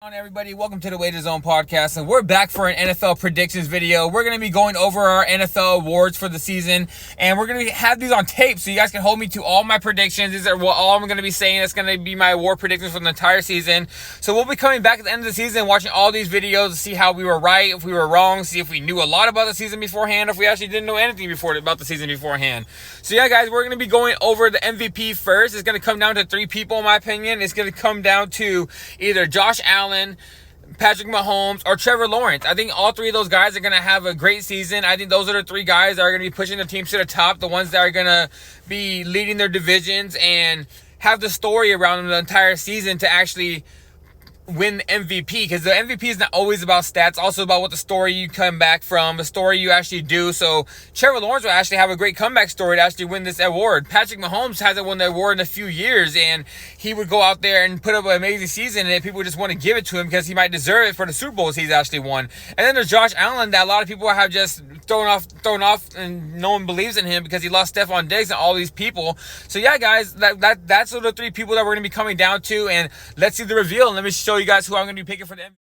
On everybody, welcome to the Wager Zone podcast, and we're back for an NFL predictions video. We're going to be going over our NFL awards for the season, and we're going to have these on tape so you guys can hold me to all my predictions. These are all I'm going to be saying. It's going to be my award predictions for the entire season. So we'll be coming back at the end of the season, watching all these videos to see how we were right, if we were wrong, see if we knew a lot about the season beforehand, if we actually didn't know anything about the season beforehand. So yeah, guys, we're going to be going over the MVP first. It's going to come down to three people, in my opinion. It's going to come down to either Josh Allen, Patrick Mahomes, or Trevor Lawrence. I think all three of those guys are going to have a great season. I think those are the three guys that are going to be pushing their teams to the top, the ones that are going to be leading their divisions and have the story around them the entire season to actually win the MVP, because the MVP is not always about stats, also about what the story you come back from, the story you actually do. So Trevor Lawrence will actually have a great comeback story to actually win this award. Patrick Mahomes hasn't won the award in a few years, and he would go out there and put up an amazing season, and people just want to give it to him because he might deserve it for the Super Bowls he's actually won. And then there's Josh Allen, that a lot of people have just thrown off, and no one believes in him because he lost Stephon Diggs and all these people. So yeah, guys, that's the three people that we're going to be coming down to, and let's see the reveal, and let me show you guys who I'm going to be picking for them.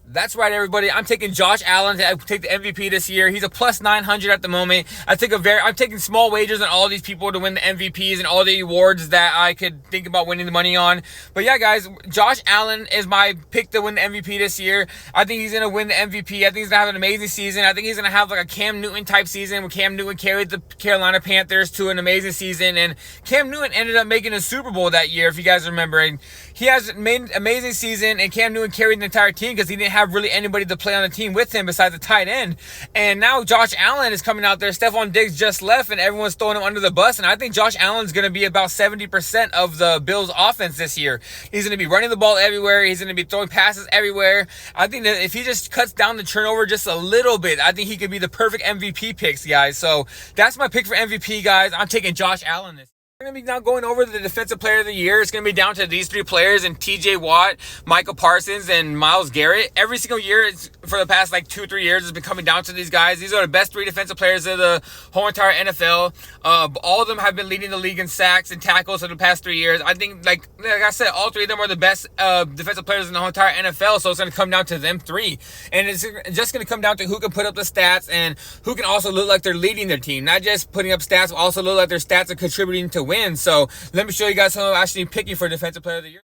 That's right, everybody. I'm taking Josh Allen to take the MVP this year. He's a plus 900 at the moment. I'm taking small wagers on all these people to win the MVPs and all the awards that I could think about winning the money on. But yeah, guys, Josh Allen is my pick to win the MVP this year. I think he's going to win the MVP. I think he's going to have an amazing season. I think he's going to have like a Cam Newton type season where Cam Newton carried the Carolina Panthers to an amazing season. And Cam Newton ended up making a Super Bowl that year, if you guys remember. And he has made an amazing season, and Cam Newton carried the entire team because he didn't have really anybody to play on the team with him besides the tight end. And now Josh Allen is coming out there. Stephon Diggs just left, and everyone's throwing him under the bus. And I think Josh Allen's going to be about 70% of the Bills' offense this year. He's going to be running the ball everywhere. He's going to be throwing passes everywhere. I think that if he just cuts down the turnover just a little bit, I think he could be the perfect MVP picks, guys. So that's my pick for MVP, guys. I'm taking Josh Allen this. We're going to be now going over the Defensive Player of the Year. It's going to be down to these three players, and TJ Watt, Michael Parsons, and Myles Garrett. Every single year for the past 2-3 years, it's been coming down to these guys. These are the best three defensive players of the whole entire NFL. All of them have been leading the league in sacks and tackles for the past 3 years. I think, like I said, all three of them are the best defensive players in the whole entire NFL, so it's going to come down to them three. And it's just going to come down to who can put up the stats and who can also look like they're leading their team. Not just putting up stats, but also look like their stats are contributing to win. So let me show you guys who I'm actually picking for Defensive Player of the Year.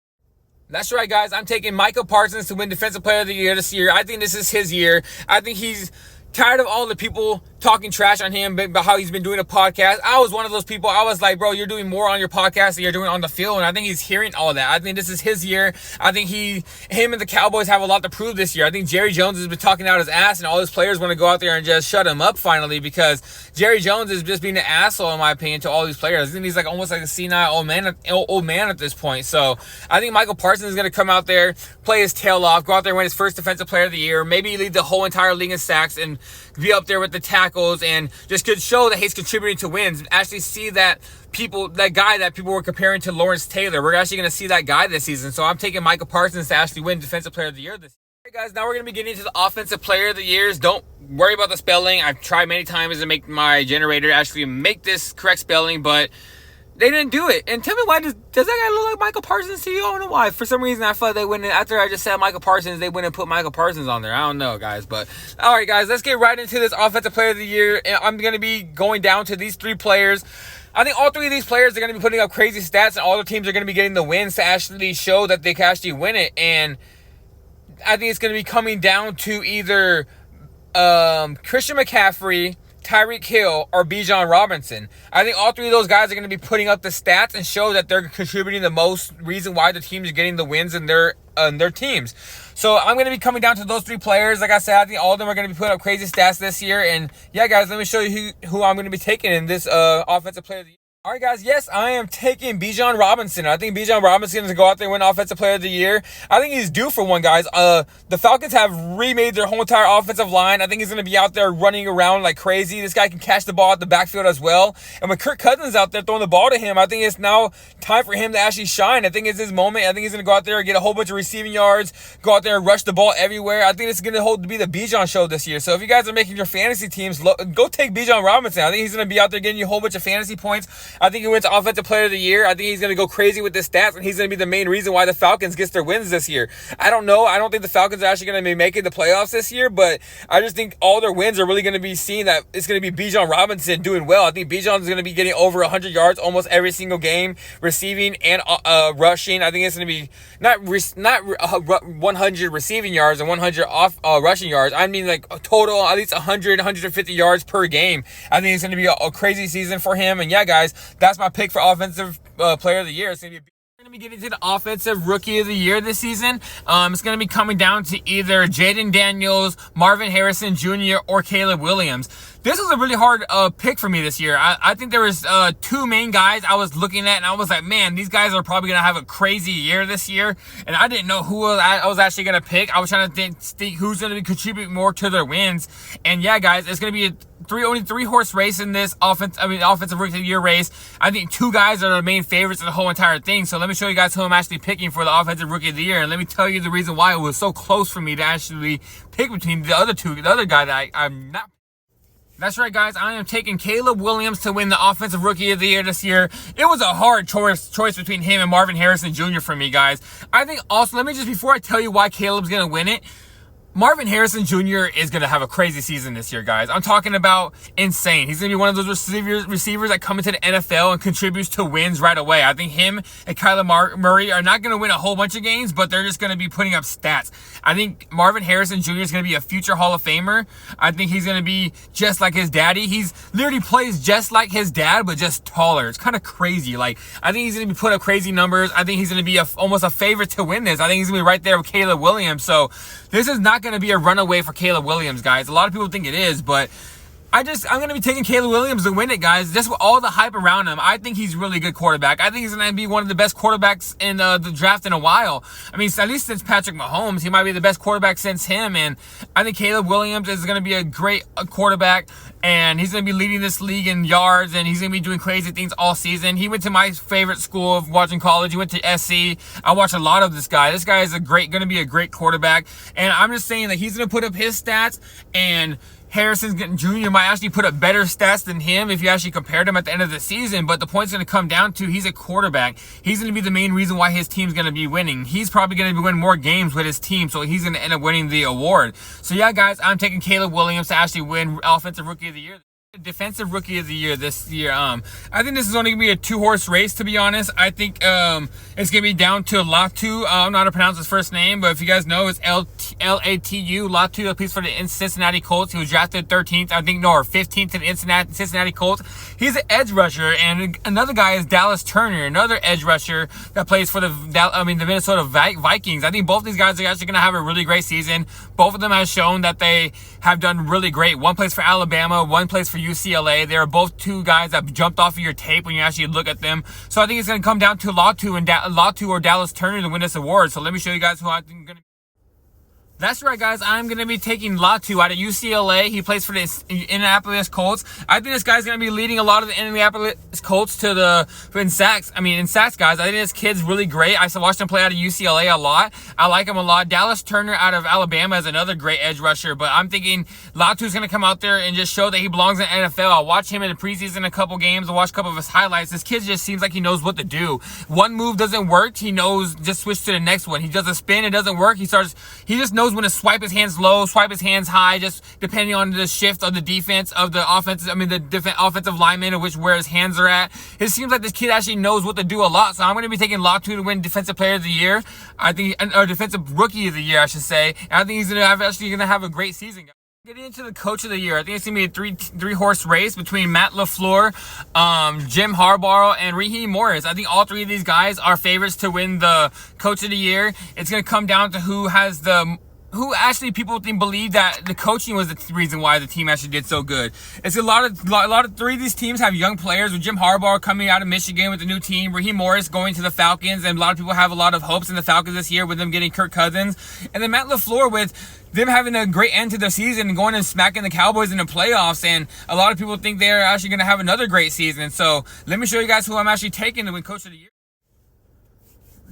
That's right, guys. I'm taking Michael Parsons to win Defensive Player of the Year this year. I think this is his year. I think he's tired of all the people talking trash on him about how he's been doing a podcast. I was one of those people. I was like, bro, you're doing more on your podcast than you're doing on the field. And I think he's hearing all that. I think this is his year. I think him and the Cowboys have a lot to prove this year. I think Jerry Jones has been talking out his ass, and all his players want to go out there and just shut him up finally, because Jerry Jones is just being an asshole, in my opinion, to all these players. I think he's almost like a senile old man at this point. So I think Michael Parsons is going to come out there, play his tail off, go out there and win his first Defensive Player of the Year, maybe lead the whole entire league in sacks and be up there with the tackles, and just could show that he's contributing to wins. Actually see that guy that people were comparing to Lawrence Taylor. We're actually going to see that guy this season. So I'm taking Michael Parsons to actually win Defensive Player of the Year this year. All right, guys, now we're going to be getting into the Offensive Player of the Years. Don't worry about the spelling. I've tried many times to make my generator actually make this correct spelling, but they didn't do it. And tell me, why does that guy look like Michael Parsons to you? I don't know why. For some reason, I felt they went in, after I just said Michael Parsons, they went and put Michael Parsons on there. I don't know, guys. But all right, guys, let's get right into this Offensive Player of the Year. And I'm going to be going down to these three players. I think all three of these players are going to be putting up crazy stats, and all the teams are going to be getting the wins to actually show that they can actually win it. And I think it's going to be coming down to either Christian McCaffrey, Tyreek Hill, or Bijan Robinson. I think all three of those guys are going to be putting up the stats and show that they're contributing the most reason why the teams are getting the wins in their teams. So I'm going to be coming down to those three players. Like I said, I think all of them are going to be putting up crazy stats this year. And yeah, guys, let me show you who I'm going to be taking in this Offensive Player of the Year. All right, guys, yes, I am taking Bijan Robinson. I think Bijan Robinson is going to go out there and win Offensive Player of the Year. I think he's due for one, guys. The Falcons have remade their whole entire offensive line. I think he's going to be out there running around like crazy. This guy can catch the ball at the backfield as well. And with Kirk Cousins out there throwing the ball to him, I think it's now time for him to actually shine. I think it's his moment. I think he's going to go out there and get a whole bunch of receiving yards, go out there and rush the ball everywhere. I think it's going to be the Bijan show this year. So if you guys are making your fantasy teams, go take Bijan Robinson. I think he's going to be out there getting you a whole bunch of fantasy points. I think he wins Offensive Player of the Year. I think he's going to go crazy with his stats, and he's going to be the main reason why the Falcons gets their wins this year. I don't know. I don't think the Falcons are actually going to be making the playoffs this year, but I just think all their wins are really going to be seen that it's going to be Bijan Robinson doing well. I think Bijan is going to be getting over 100 yards almost every single game, receiving and rushing. I think it's going to be not 100 receiving yards and 100 rushing yards. I mean like a total at least 100, 150 yards per game. I think it's going to be a crazy season for him. And yeah, guys, that's my pick for Offensive Player of the Year. It's going to be getting to the Offensive Rookie of the Year this season. It's going to be coming down to either Jaden Daniels, Marvin Harrison Jr., or Caleb Williams. This was a really hard pick for me this year. I think there was two main guys I was looking at, and I was like, man, these guys are probably going to have a crazy year this year. And I didn't know who I was actually going to pick. I was trying to think who's going to contribute more to their wins. And yeah, guys, it's going to be only three horse race in this Offensive Rookie of the Year race. I think two guys are the main favorites of the whole entire thing. So let me show you guys who I'm actually picking for the Offensive Rookie of the Year. And let me tell you the reason why it was so close for me to actually pick between the other two. The other guy that I'm not. That's right, guys. I am taking Caleb Williams to win the Offensive Rookie of the Year this year. It was a hard choice between him and Marvin Harrison Jr. for me, guys. I think also, before I tell you why Caleb's going to win it, Marvin Harrison Jr. is going to have a crazy season this year, guys. I'm talking about insane. He's going to be one of those receivers that come into the NFL and contributes to wins right away. I think him and Kyler Murray are not going to win a whole bunch of games, but they're just going to be putting up stats. I think Marvin Harrison Jr. is going to be a future Hall of Famer. I think he's going to be just like his daddy. He's literally plays just like his dad, but just taller. It's kind of crazy. Like, I think he's going to be putting up crazy numbers. I think he's going to be almost a favorite to win this. I think he's going to be right there with Caleb Williams. So this is not going to be a runaway for Caleb Williams, guys. A lot of people think it is, but I'm going to be taking Caleb Williams to win it, guys. Just with all the hype around him, I think he's really good quarterback. I think he's going to be one of the best quarterbacks in the draft in a while. I mean, at least since Patrick Mahomes, he might be the best quarterback since him. And I think Caleb Williams is going to be a great quarterback, and he's going to be leading this league in yards, and he's going to be doing crazy things all season. He went to my favorite school of watching college. He went to SC. I watched a lot of this guy. This guy is going to be a great quarterback, and I'm just saying that he's going to put up his stats, and Harrison Jr. might actually put up better stats than him if you actually compared him at the end of the season. But the point's going to come down to he's a quarterback. He's going to be the main reason why his team's going to be winning. He's probably going to be winning more games with his team, so he's going to end up winning the award. So yeah, guys, I'm taking Caleb Williams to actually win Offensive Rookie of the Year. Defensive Rookie of the Year this year. I think this is only going to be a two-horse race, to be honest. I think it's going to be down to Latu. I don't know how to pronounce his first name, but if you guys know, it's Latu. Latu, that plays for the Cincinnati Colts. He was drafted 13th, or 15th to the Cincinnati Colts. He's an edge rusher, and another guy is Dallas Turner, another edge rusher that plays for the Minnesota Vikings. I think both these guys are actually going to have a really great season. Both of them have shown that they have done really great. One plays for Alabama, one plays for UCLA. They're both two guys that jumped off of your tape when you actually look at them. So I think it's going to come down to Latu or Dallas Turner to win this award. So let me show you guys who I think is going to. That's right, guys. I'm going to be taking Latu out of UCLA. He plays for the Indianapolis Colts. I think this guy's going to be leading a lot of the Indianapolis Colts in sacks, guys. I think this kid's really great. I watched him play out of UCLA a lot. I like him a lot. Dallas Turner out of Alabama is another great edge rusher, but I'm thinking Latu's going to come out there and just show that he belongs in the NFL. I'll watch him in the preseason a couple games. I'll watch a couple of his highlights. This kid just seems like he knows what to do. One move doesn't work, he knows, just switch to the next one. He does a spin, it doesn't work. He just knows when to swipe his hands low, swipe his hands high, just depending on the shift of the defense of the offense. The offensive lineman, where his hands are at. It seems like this kid actually knows what to do a lot. So I'm going to be taking Latu to win Defensive Player of the Year. I think, or Defensive Rookie of the Year, I should say. And I think he's actually going to have a great season. Getting into the Coach of the Year, I think it's going to be a three-horse race between Matt LaFleur, Jim Harbaugh, and Raheem Morris. I think all three of these guys are favorites to win the Coach of the Year. It's going to come down to who actually people believe that the coaching was the reason why the team actually did so good. It's a lot of three of these teams have young players, with Jim Harbaugh coming out of Michigan with a new team, Raheem Morris going to the Falcons, and a lot of people have a lot of hopes in the Falcons this year with them getting Kirk Cousins. And then Matt LaFleur with them having a great end to the season and going and smacking the Cowboys in the playoffs, and a lot of people think they're actually going to have another great season. So let me show you guys who I'm actually taking to win Coach of the Year.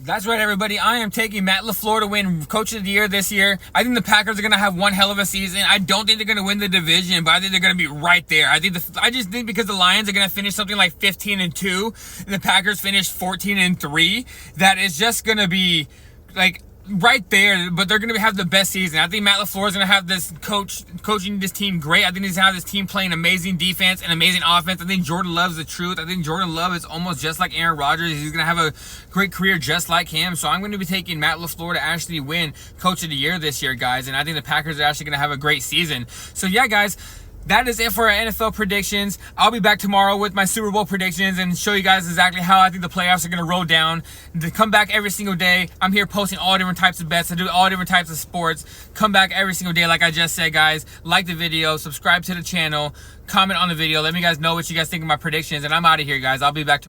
That's right, everybody. I am taking Matt LaFleur to win Coach of the Year this year. I think the Packers are going to have one hell of a season. I don't think they're going to win the division, but I think they're going to be right there. I just think because the Lions are going to finish something like 15-2, and the Packers finish 14-3, that is just going to be like right there, but they're going to have the best season. I think Matt LaFleur is going to have this coaching this team great. I think he's going to have this team playing amazing defense and amazing offense. I think Jordan Love's the truth. I think Jordan Love is almost just like Aaron Rodgers. He's going to have a great career just like him. So I'm going to be taking Matt LaFleur to actually win Coach of the Year this year, guys. And I think the Packers are actually going to have a great season. So yeah, guys, that is it for our NFL predictions. I'll be back tomorrow with my Super Bowl predictions and show you guys exactly how I think the playoffs are going to roll down. To come back every single day. I'm here posting all different types of bets. I do all different types of sports. Come back every single day like I just said, guys. Like the video. Subscribe to the channel. Comment on the video. Let me guys know what you guys think of my predictions. And I'm out of here, guys. I'll be back tomorrow.